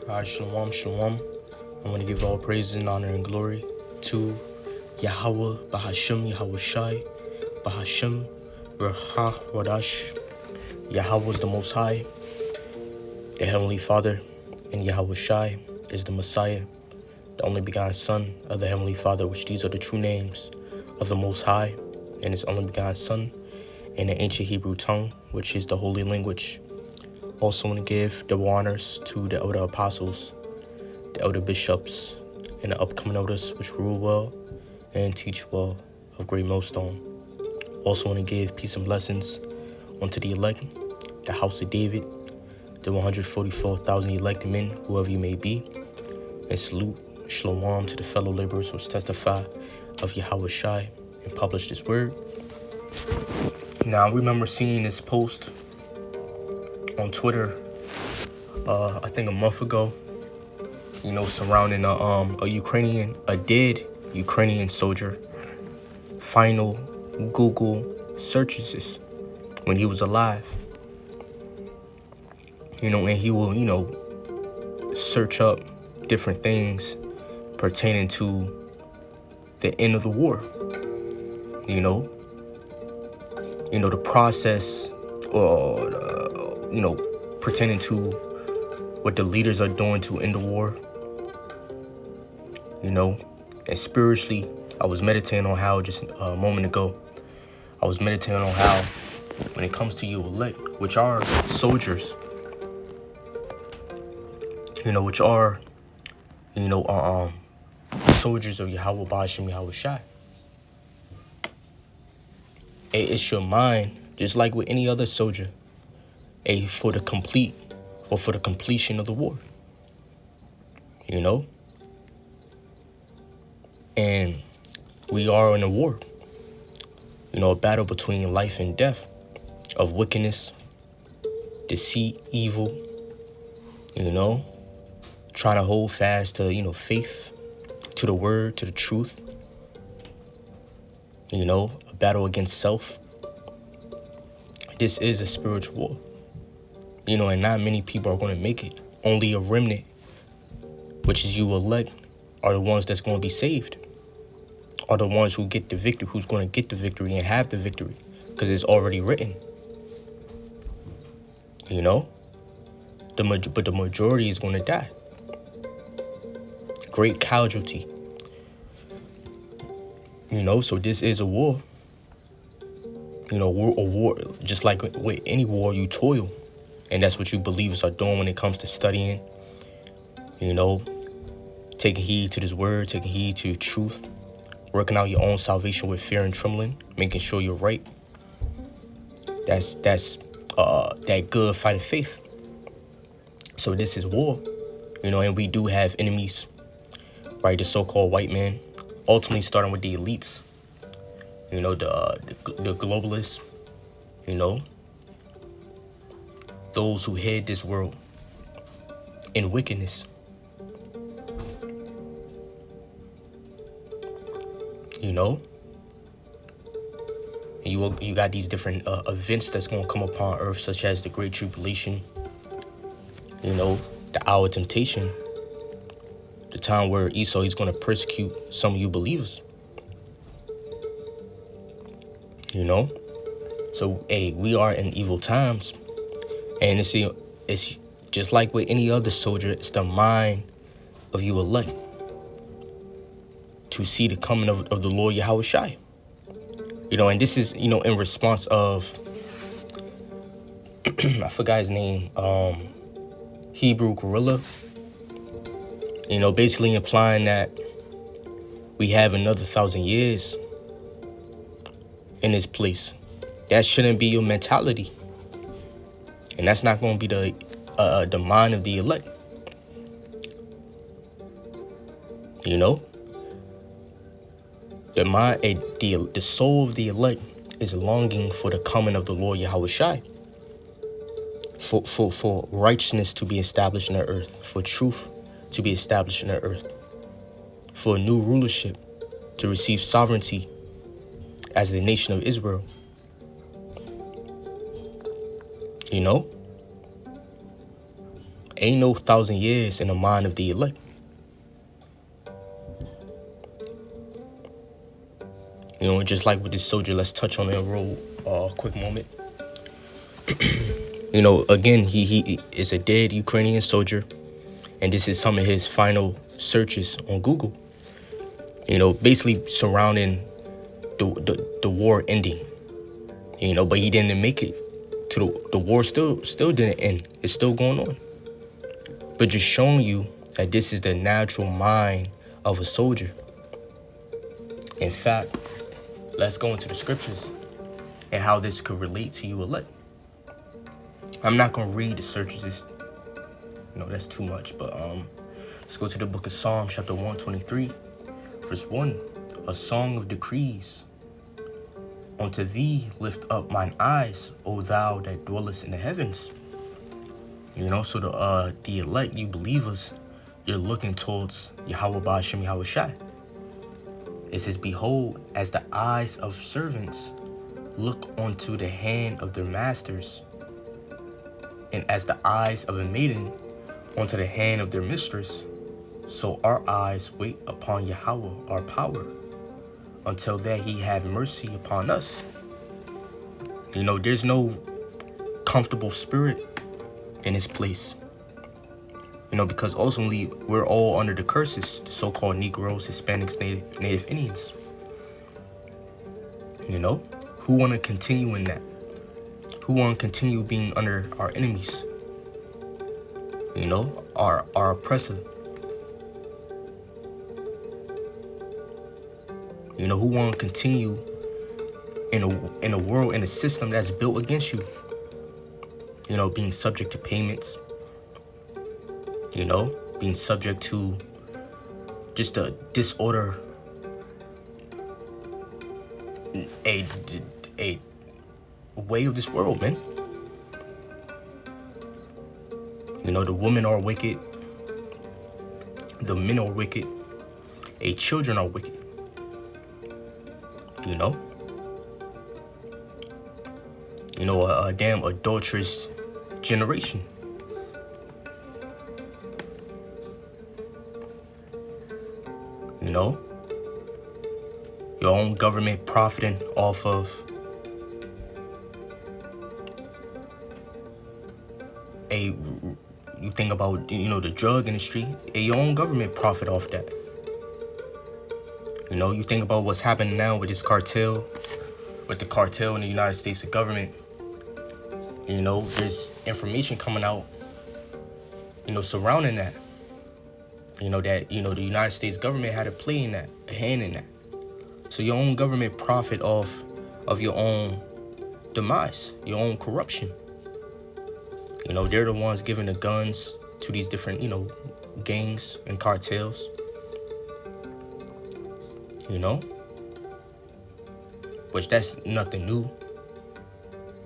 Shalom, shalom. I want to give all praises and honor and glory to Yahweh, Bahashem, Yahweh Shai, Bahashem, Rechach, Wadash. Yahweh is the Most High, the Heavenly Father, and Yahweh Shai is the Messiah, the only begotten Son of the Heavenly Father, which these are the true names of the Most High and His only begotten Son in the ancient Hebrew tongue, which is the holy language. Also want to give double honors to the elder apostles, the elder bishops, and the upcoming elders which rule well and teach well of Great Millstone. Also want to give peace and blessings unto the elect, the house of David, the 144,000 elected men, whoever you may be, and salute, shalom to the fellow laborers which testify of Yahweh Shai and publish this word. Now, I remember seeing this post on Twitter, I think a month ago, surrounding a dead Ukrainian soldier. Final Google searches when he was alive. And he will, search up different things pertaining to the end of the war. The process, or pertaining to what the leaders are doing to end the war. And spiritually, I was meditating on how just a moment ago, I was meditating on how when it comes to you elect, which are soldiers, which are, soldiers of Yahweh Ba'ashem Yahweh Shai. It's your mind, just like with any other soldier, for the completion of the war. And we are in a war, a battle between life and death, of wickedness, deceit, evil, trying to hold fast to, faith, to the word, to the truth, a battle against self. This is a spiritual war, and not many people are going to make it. Only a remnant, which is you elect, are the ones that's going to be saved, are the ones who get the victory, who's going to get the victory and have the victory, because it's already written. But the majority is going to die. Great casualty. So this is a war. A war, just like with any war, you toil. And that's what you believers are doing when it comes to studying, taking heed to this word, taking heed to truth, working out your own salvation with fear and trembling, making sure you're right. That's that good fight of faith. So this is war, and we do have enemies, right? The so-called white man, ultimately starting with the elites, the globalists, those who head this world in wickedness. And you got these different events that's going to come upon earth, such as the Great Tribulation, the hour of temptation, the time where Esau is going to persecute some of you believers. So, we are in evil times. And it's just like with any other soldier, it's the mind of you elect to see the coming of the Lord Yahweh Shai. And this is, in response of, I forgot his name, Hebrew Gorilla, basically implying that we have another 1,000 years in this place. That shouldn't be your mentality. And that's not going to be the mind of the elect. The mind, the soul of the elect is longing for the coming of the Lord Yahweh Shai. For righteousness to be established in the earth, for truth to be established in the earth, for a new rulership to receive sovereignty as the nation of Israel. Ain't no 1,000 years in the mind of the elect. You know, just like with this soldier, let's touch on it real quick moment. You know, again, he is a dead Ukrainian soldier, and this is some of his final searches on Google. You know, basically surrounding the war ending. You know, but he didn't make it to the war. Still didn't end. It's still going on. But just showing you that this is the natural mind of a soldier. In fact, let's go into the scriptures and how this could relate to you elect. I'm not gonna read the searches. That's too much. But let's go to the book of Psalms, chapter 123, verse 1. A song of decrees. Unto thee lift up mine eyes, O thou that dwellest in the heavens. You know, so the elect, you believers, you're looking towards Yahweh Ba'ashem Yahweh Shai. It says, behold, as the eyes of servants look unto the hand of their masters, and as the eyes of a maiden unto the hand of their mistress, so our eyes wait upon Yahweh, our power, until that he have mercy upon us. You know, there's no comfortable spirit in his place. You know, because ultimately we're all under the curses, the so-called Negroes, Hispanics, Native Indians. You know, who want to continue in that? Who want to continue being under our enemies? You know, our oppressor. You know, who want to continue in a world, in a system that's built against you? You know, being subject to payments. You know, being subject to just a disorder, a way of this world, man. You know, the women are wicked, the men are wicked, children are wicked. You know, a damn adulterous generation. You know, your own government profiting off of you think about, you know, the drug industry, your own government profit off that. You know, you think about what's happening now with this cartel, with the cartel in the United States government. You know, there's information coming out, you know, surrounding that. You know, that, you know, the United States government had a play in that, a hand in that. So your own government profit off of your own demise, your own corruption. You know, they're the ones giving the guns to these different, you know, gangs and cartels. You know, which that's nothing new.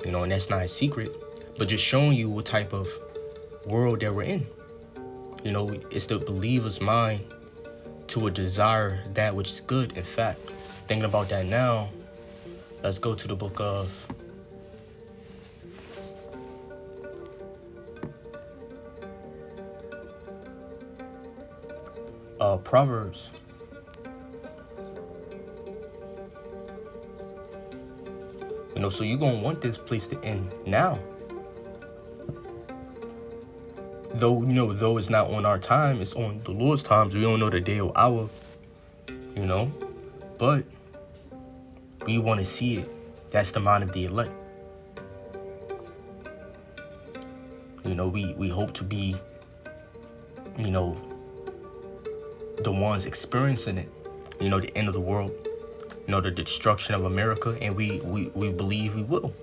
You know, and that's not a secret, but just showing you what type of world that we're in. You know, it's the believer's mind to a desire that which is good. In fact, thinking about that now, let's go to the book of Proverbs. You know, so you're going to want this place to end now. Though, you know, though it's not on our time, it's on the Lord's times. We don't know the day or hour, you know, but we want to see it. That's the mind of the elect. You know, we hope to be, you know, the ones experiencing it, you know, the end of the world, you know, the destruction of America, and we believe we will.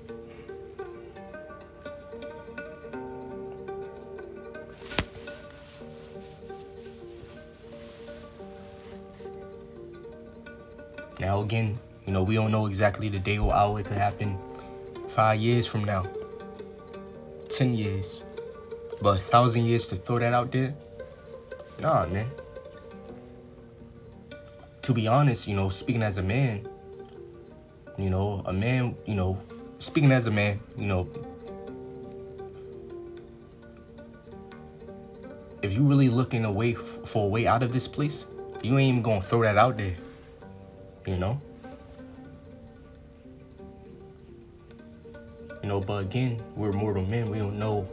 Now, again, you know, we don't know exactly the day or hour. It could happen 5 years from now, 10 years, but 1,000 years to throw that out there? Nah, man. To be honest, you know, speaking as a man, you know, speaking as a man, you know, if you really looking for a way out of this place, you ain't even gonna throw that out there, you know? But again, we're mortal men. We don't know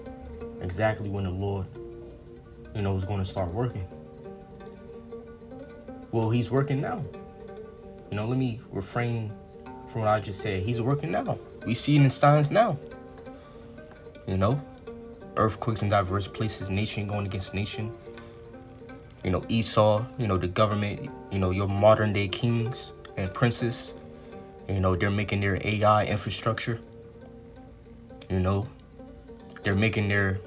exactly when the Lord, is going to start working. Well, he's working now. Let me refrain from what I just said. He's working now. We see it in signs now. Earthquakes in diverse places, nation going against nation. Esau, the government, your modern day kings and princes, they're making their AI infrastructure. They're making their,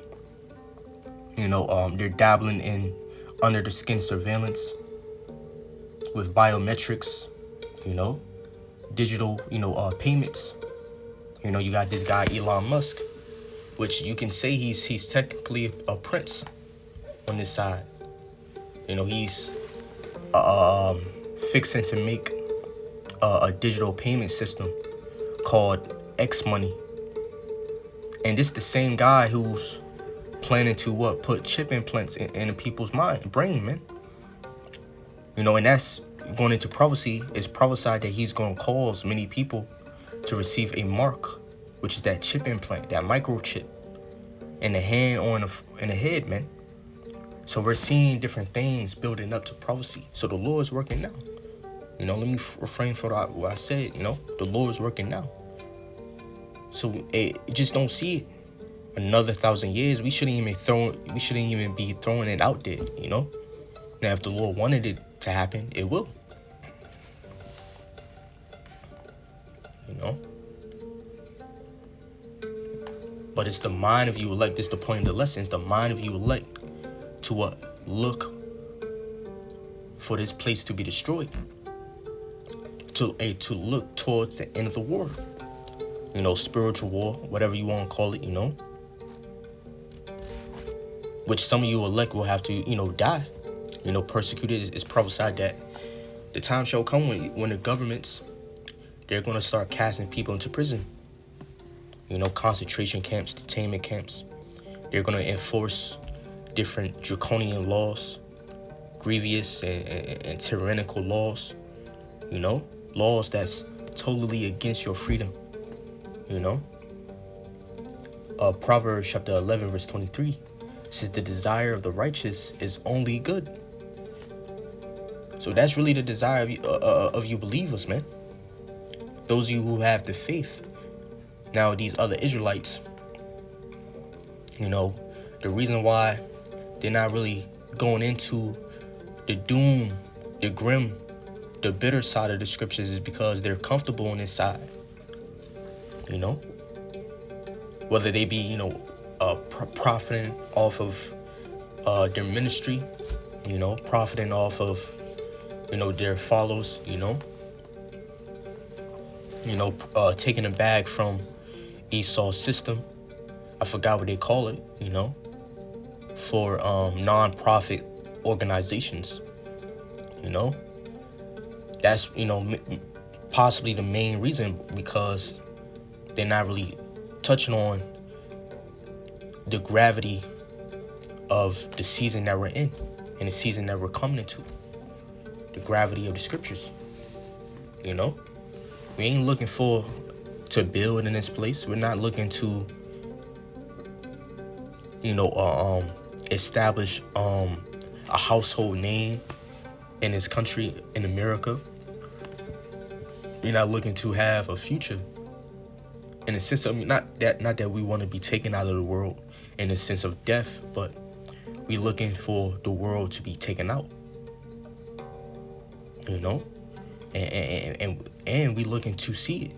they're dabbling in under the skin surveillance with biometrics, digital, payments. You got this guy, Elon Musk, which you can say he's technically a prince on this side. He's fixing to make a digital payment system called X Money. And this is the same guy who's planning to put chip implants in people's brain, man. And that's going into prophecy. It's prophesied that he's going to cause many people to receive a mark, which is that chip implant, that microchip in the hand or in the head, man. So we're seeing different things building up to prophecy. So the Lord is working now. Let me refrain from what I said. The Lord is working now. So just don't see it. Another 1,000 years, we shouldn't even be throwing it out there. Now, if the Lord wanted it to happen, it will. But it's the mind of you elect. This is the point of the lesson. It's the mind of you elect to look for this place to be destroyed. To look towards the end of the war. Spiritual war, whatever you want to call it, which some of you elect will have to, die. Persecuted is prophesied that the time shall come when the governments, they're going to start casting people into prison. Concentration camps, detainment camps. They're going to enforce different draconian laws, grievous and tyrannical laws, laws that's totally against your freedom. Proverbs chapter 11 verse 23 says the desire of the righteous is only good. So that's really the desire of you believers, man. Those of you who have the faith. Now these other Israelites, the reason why they're not really going into the doom, the grim, the bitter side of the scriptures is because they're comfortable on this side. Whether they be, profiting off of their ministry, profiting off of, their followers, taking a bag from Esau's system. I forgot what they call it, for non-profit organizations, that's, possibly the main reason, because they're not really touching on the gravity of the season that we're in and the season that we're coming into. The gravity of the scriptures. We ain't looking to build in this place. We're not looking to, establish a household name in this country, in America. We're not looking to have a future. In the sense of not that we want to be taken out of the world in the sense of death, but we looking for the world to be taken out. And we looking to see it.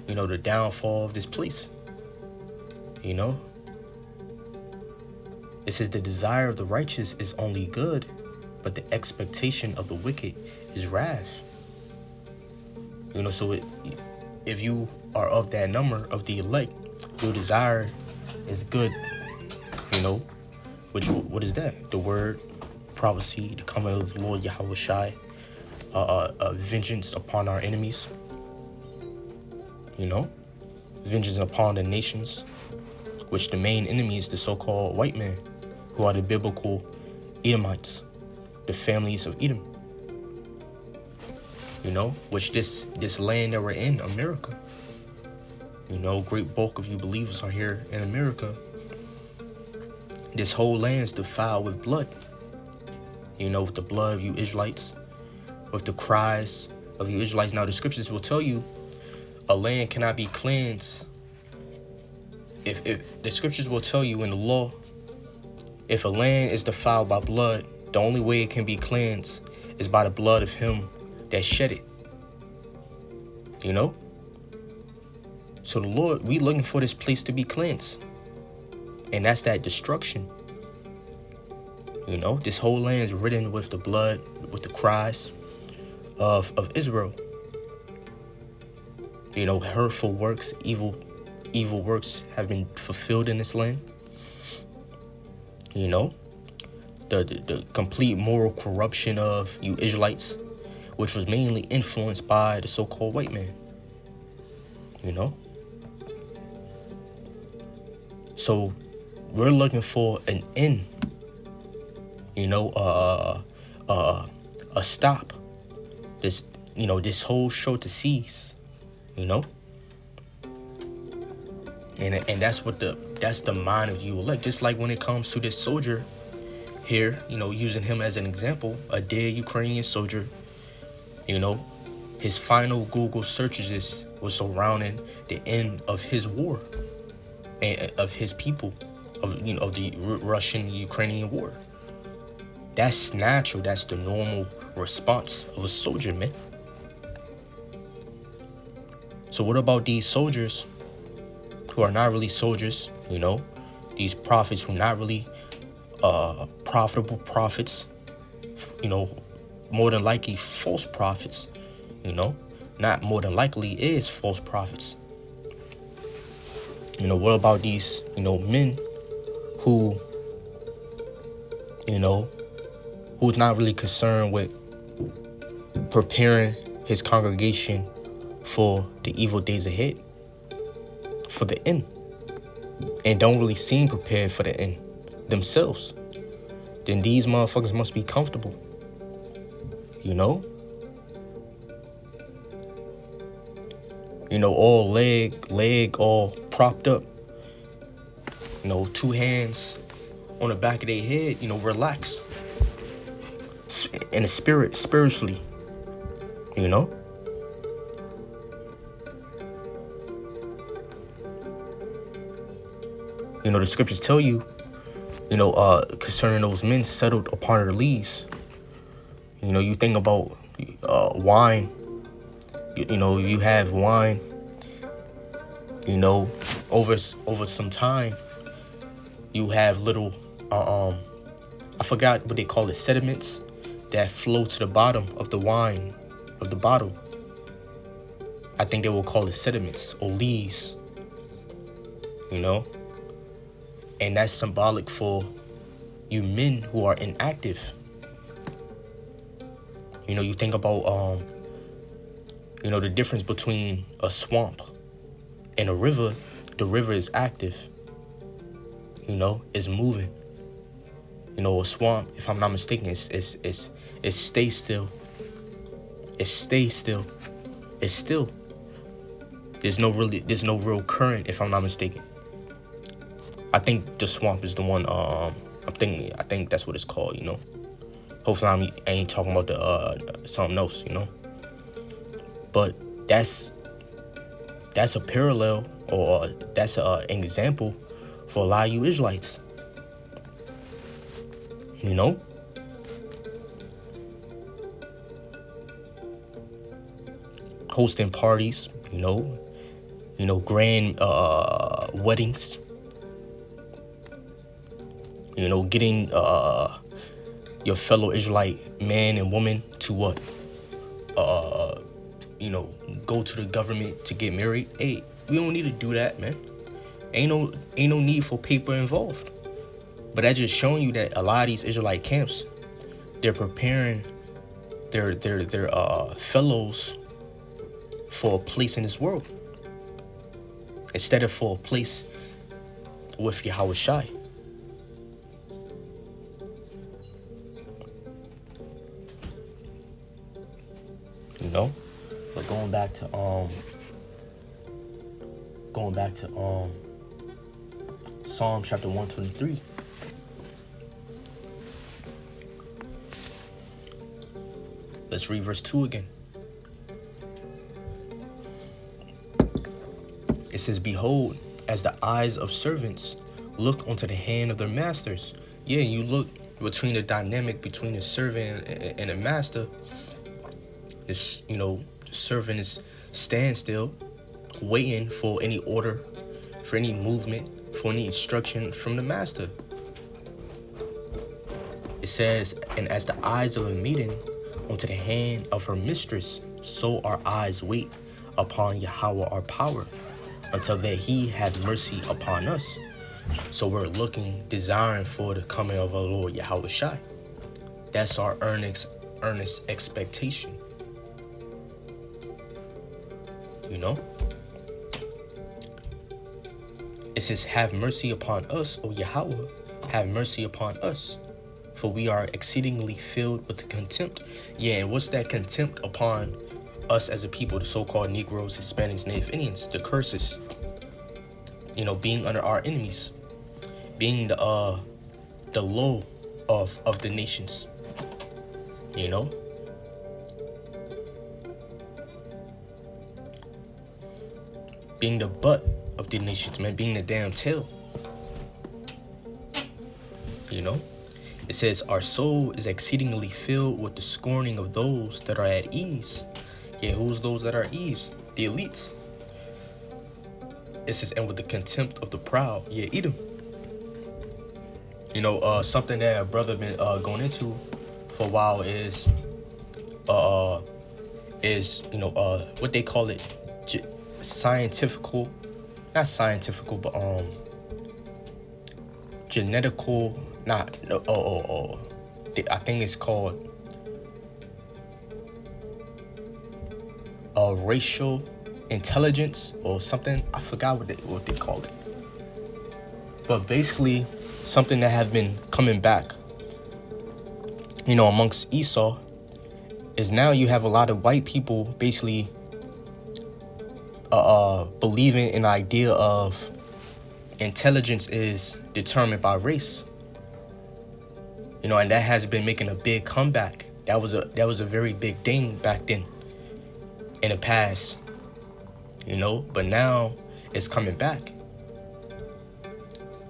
The downfall of this place. It says the desire of the righteous is only good, but the expectation of the wicked is wrath. So if you are of that number of the elect, your desire is good, which, what is that? The word, prophecy, the coming of the Lord Yahweh Shai, vengeance upon our enemies, vengeance upon the nations, which the main enemy is the so-called white man, who are the biblical Edomites, the families of Edom. Which this land that we're in, America. Great bulk of you believers are here in America. This whole land is defiled with blood. With the blood of you Israelites, with the cries of you Israelites. Now, the scriptures will tell you a land cannot be cleansed. If the scriptures will tell you in the law, if a land is defiled by blood, the only way it can be cleansed is by the blood of him that shed it. So the Lord, we looking for this place to be cleansed. And that's that destruction. This whole land is ridden with the blood, with the cries of Israel. Hurtful works, evil works have been fulfilled in this land. The complete moral corruption of you Israelites, which was mainly influenced by the so-called white man. So we're looking for an end. A stop. This whole show to cease. And that's that's the mind of you elect. Just like when it comes to this soldier here, using him as an example, a dead Ukrainian soldier. His final Google searches was surrounding the end of his war and of his people, of the Russian-Ukrainian war. That's natural. That's the normal response of a soldier, man. So what about these soldiers who are not really soldiers? These prophets who are not really profitable prophets. More than likely false prophets. Not more than likely is false prophets. What about these, men who, who's not really concerned with preparing his congregation for the evil days ahead, for the end, and don't really seem prepared for the end themselves? Then these motherfuckers must be comfortable, all leg all propped up, two hands on the back of their head, relax. In the spiritually, the scriptures tell you, concerning those men settled upon their leaves. You think about wine. You have wine. Over some time, you have little, I forgot what they call it, sediments that flow to the bottom of the wine, of the bottle. I think they will call it sediments or lees. And that's symbolic for you men who are inactive. You think about, the difference between a swamp and a river. The river is active, it's moving. A swamp, if I'm not mistaken, it stays still. It stays still. It's still. There's no real current, if I'm not mistaken. I think the swamp is the one. I think that's what it's called. Hopefully I ain't talking about the something else. But that's a parallel, or that's an example for a lot of you Israelites. Hosting parties, grand weddings, getting your fellow Israelite man and woman to what? Go to the government to get married. Hey, we don't need to do that, man. Ain't no need for paper involved. But that's just showing you that a lot of these Israelite camps, they're preparing their fellows for a place in this world instead of for a place with Yahweh Shai. know. But going back to Psalm chapter 123. Let's read verse 2 again. It says, behold, as the eyes of servants look unto the hand of their masters. Yeah, you look between the dynamic between a servant and a master. This, the servant is stand still, waiting for any order, for any movement, for any instruction from the master. It says, and as the eyes of a maiden unto the hand of her mistress, so our eyes wait upon Yahweh our power, until that he have mercy upon us. So we're looking, desiring for the coming of our Lord Yahweh Shai. That's our earnest expectation. It says, have mercy upon us, O Yahweh, have mercy upon us, for we are exceedingly filled with contempt. Yeah, and what's that contempt upon us as a people, the so-called Negroes, Hispanics, Native Indians, the curses, being under our enemies, being the low of the nations, being the butt of the nations, man, being the damn tail. It says, our soul is exceedingly filled with the scorning of those that are at ease. Yeah, who's those that are at ease? The elites. It says, and with the contempt of the proud. Yeah, Edom. Something that a brother been going into for a while is what they call it, genetical, I think it's called racial intelligence or something. I forgot what they call it. But basically, something that have been coming back, amongst Esau, is now you have a lot of white people basically believing in the idea of intelligence is determined by race. And that has been making a big comeback. That was a very big thing back then in the past. But now it's coming back.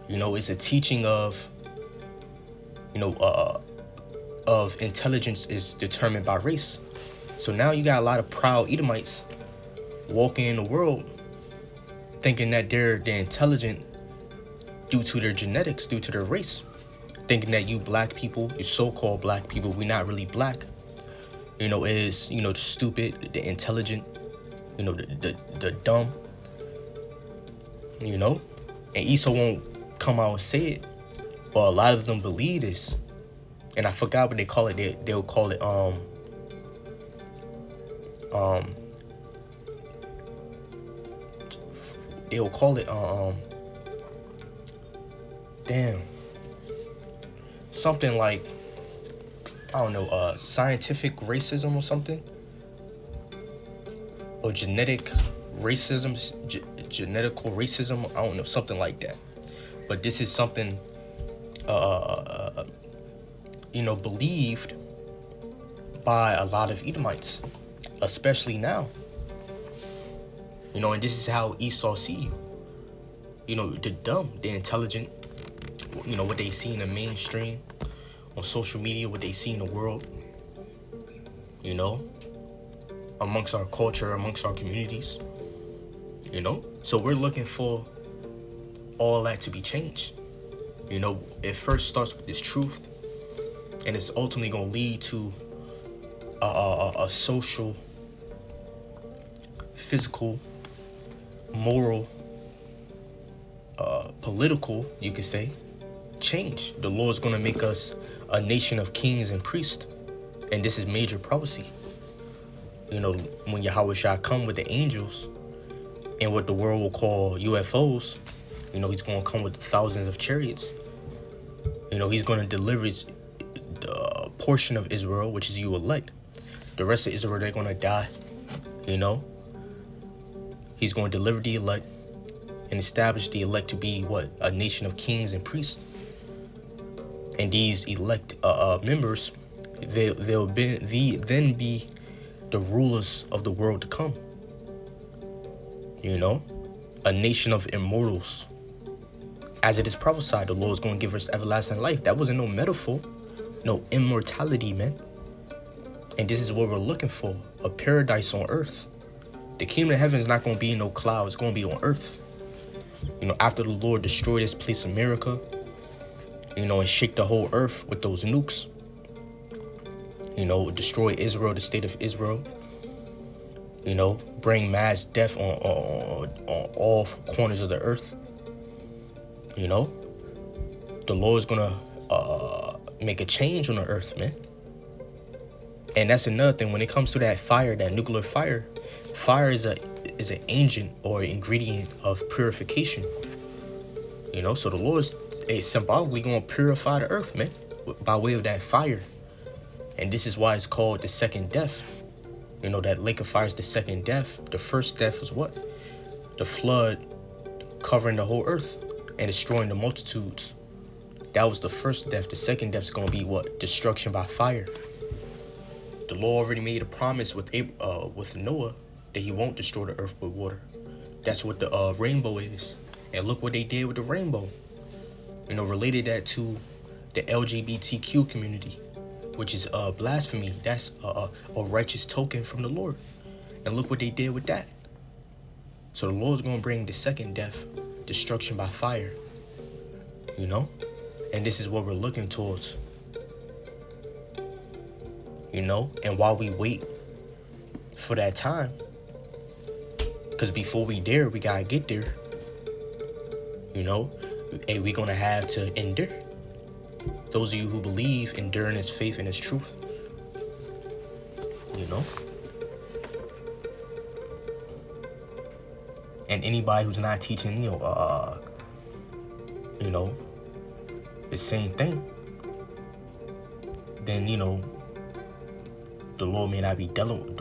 It's a teaching of intelligence is determined by race. So now you got a lot of proud Edomites walking in the world thinking that they're intelligent due to their genetics, due to their race. Thinking that you black people, you so-called black people, we're not really black. Is, the stupid, the intelligent, the dumb. And Esau won't come out and say it, but a lot of them believe this. And I forgot what they call it. They'll call it they'll call it something like, I don't know, scientific racism or something, or genetic racism, genetical racism, I don't know, something like that. But this is something believed by a lot of Edomites, especially now. And this is how Esau see you. The dumb, the intelligent, what they see in the mainstream, on social media, what they see in the world, amongst our culture, amongst our communities, So we're looking for all that to be changed. It first starts with this truth, and it's ultimately going to lead to a social, physical, moral, political, you could say, change. The Lord's going to make us a nation of kings and priests, and this is major prophecy. When Yahweh shall come with the angels and what the world will call UFOs, he's going to come with thousands of chariots. He's going to deliver the portion of Israel, which is you elect. The rest of Israel, they're going to die. He's going to deliver the elect and establish the elect to be what? A nation of kings and priests. And these elect members, they'll then be the rulers of the world to come. A nation of immortals. As it is prophesied, the Lord is going to give us everlasting life. That wasn't no metaphor, no immortality, man. And this is what we're looking for, a paradise on earth. The kingdom of heaven is not going to be in no cloud. It's going to be on earth. After the Lord destroyed this place, America, and shake the whole earth with those nukes, destroy Israel, the state of Israel, bring mass death on all corners of the earth. The Lord is going to make a change on the earth, man. And that's another thing. When it comes to that fire, that nuclear fire, fire is an agent or ingredient of purification. So the Lord is symbolically going to purify the earth, man, by way of that fire. And this is why it's called the second death. That lake of fire is the second death. The first death was what? The flood covering the whole earth and destroying the multitudes. That was the first death. The second death is going to be what? Destruction by fire. The Lord already made a promise with Noah that he won't destroy the earth with water. That's what the rainbow is. And look what they did with the rainbow. Related that to the LGBTQ community, which is blasphemy. That's a righteous token from the Lord. And look what they did with that. So the Lord's going to bring the second death, destruction by fire. And this is what we're looking towards. And while we wait for that time, because before we dare, we gotta get there. We're gonna have to endure. Those of you who believe, endure in His faith and His truth. And anybody who's not teaching, the same thing, then the Lord may not be dealing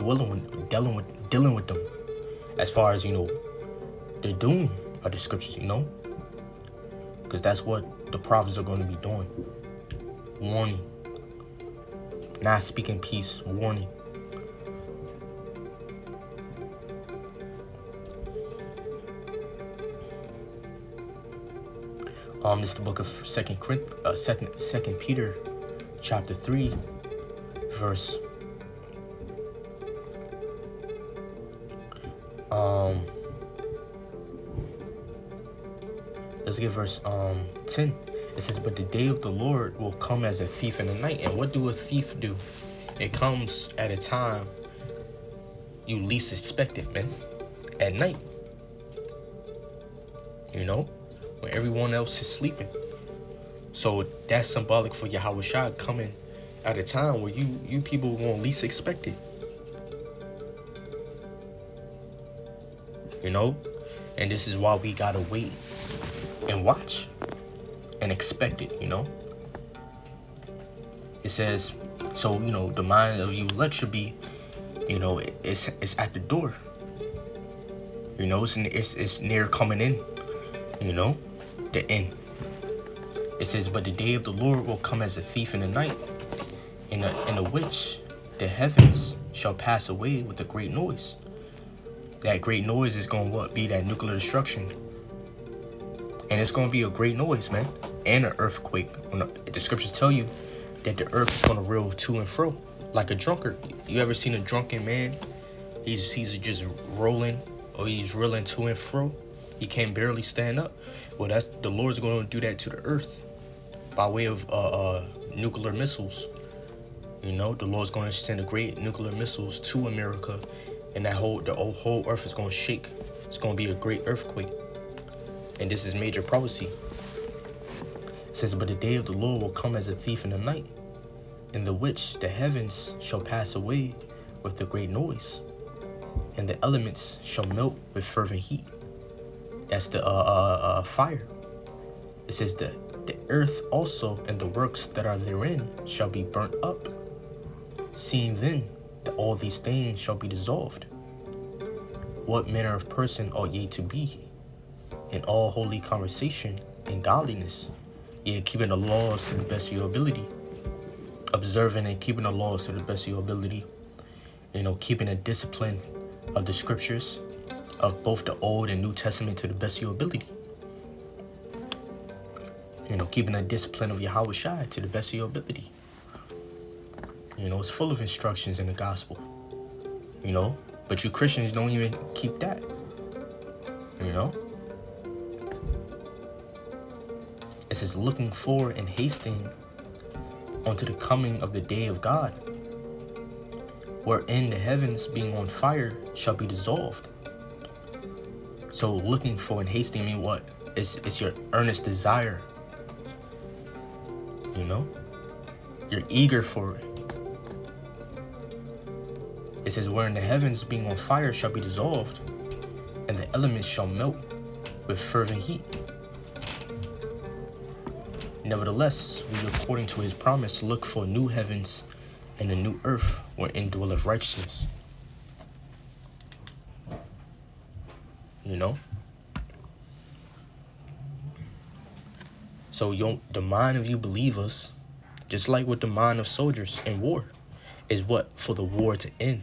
with them as far as the doom of the scriptures, because that's what the prophets are going to be doing. Warning, not speaking peace. Warning. This is the book of Second Peter, chapter 3, verse. Let's get verse 10. It says, "But the day of the Lord will come as a thief in the night." And what do a thief do? It comes at a time you least expect it, man. At night. When everyone else is sleeping. So that's symbolic for Yahweh Shai coming at a time where you people won't least expect it. And this is why we gotta wait and watch and expect it. It says, so the mind of you elect should be, it's at the door. It's near coming in. The end. It says, "But the day of the Lord will come as a thief in the night, in the which the heavens shall pass away with a great noise." That great noise is going to be that nuclear destruction. And it's going to be a great noise, man. And an earthquake. The scriptures tell you that the earth is going to roll to and fro like a drunkard. You ever seen a drunken man? He's just rolling, or he's rolling to and fro. He can barely stand up. Well, that's the Lord's going to do that to the earth by way of nuclear missiles. The Lord's going to send a great nuclear missiles to America, and the whole earth is going to shake. It's going to be a great earthquake. And this is major prophecy. It says, "But the day of the Lord will come as a thief in the night, in the which the heavens shall pass away with a great noise, and the elements shall melt with fervent heat." That's the fire. It says that the earth also and the works that are therein shall be burnt up. Seeing then that all these things shall be dissolved. What manner of person ought ye to be in all holy conversation and godliness, yea, keeping the laws to the best of your ability, observing and keeping the laws to the best of your ability, keeping a discipline of the scriptures of both the Old and New Testament to the best of your ability. Keeping a discipline of Yahweh Shai to the best of your ability. It's full of instructions in the gospel. But you Christians don't even keep that. It says, looking forward and hasting unto the coming of the day of God, wherein the heavens being on fire shall be dissolved. So looking for and hasting mean what? It's your earnest desire. You're eager for it. It says, wherein the heavens being on fire shall be dissolved, and the elements shall melt with fervent heat. Nevertheless, we according to his promise look for new heavens and a new earth wherein dwelleth righteousness. So the mind of you believers, just like with the mind of soldiers in war, is what? For the war to end.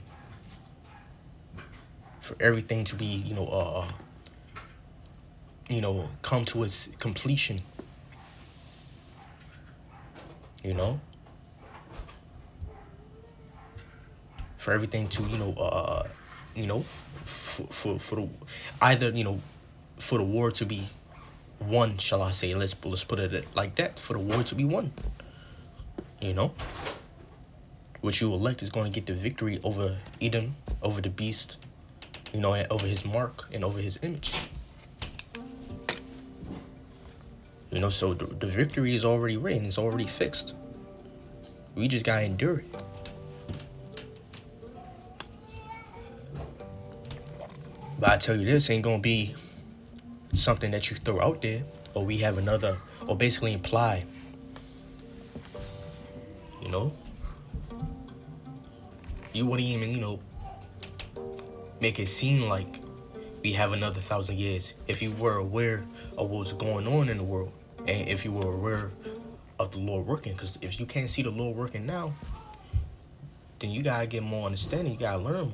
For everything to be, come to its completion. For everything to, for the either, for the war to be won, shall I say? Let's put it like that. For the war to be won, which you elect is going to get the victory over Edom, over the beast, and over his mark and over his image. So the victory is already written. It's already fixed. We just gotta endure it. But I tell you, this ain't gonna be something that you throw out there, or we have another, or basically imply. You wouldn't even, make it seem like we have another 1,000 years if you were aware of what's going on in the world, and if you were aware of the Lord working. Because if you can't see the Lord working now, then you gotta get more understanding. You gotta learn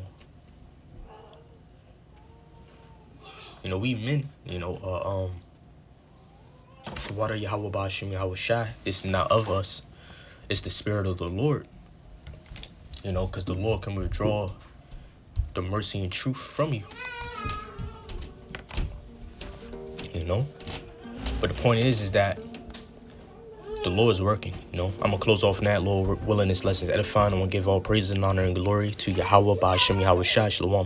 more. We men, for water Yahweh Ba'ashim Yahweh Shai, it's not of us. It's the spirit of the Lord. Because the Lord can withdraw the mercy and truth from you. But the point is that the Lord is working. I'm gonna close off on that. Lord willing, this lesson is edifying. I'm gonna give all praise and honor and glory to Yahweh Ba'ashim Yahweh Shai. Shalom.